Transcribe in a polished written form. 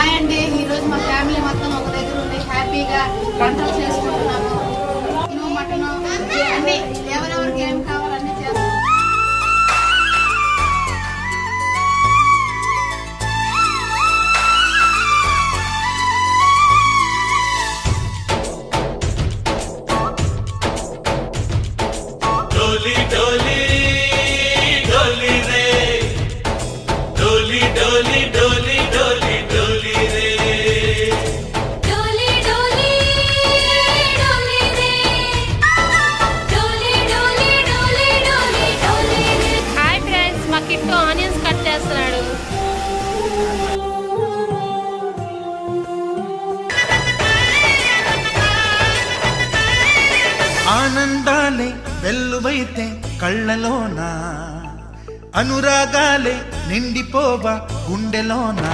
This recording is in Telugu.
హాయ్ అండి, ఈరోజు మా ఫ్యామిలీ మొత్తం ఒక దగ్గర ఉండి హ్యాపీగా వంటలు చేసుకుంటున్నాము. మటన్ అన్ని ఎవరెవరికి ఏం కావాలన్నీ చేస్తాం. डोली डोली डोली रे डोली डोली डोली डोली डोली रे डोली डोली डोली रे डोली डोली डोली डोली डोली रे హాయ్ ఫ్రెండ్స్, మా కిట్టు ఆనియన్స్ కట్ చేస్తున్నాడు. ఆనందాలే వెల్లువైతే కళ్ళలోనా, అనురాగాలే నిండిపోవా గుండెలోనా.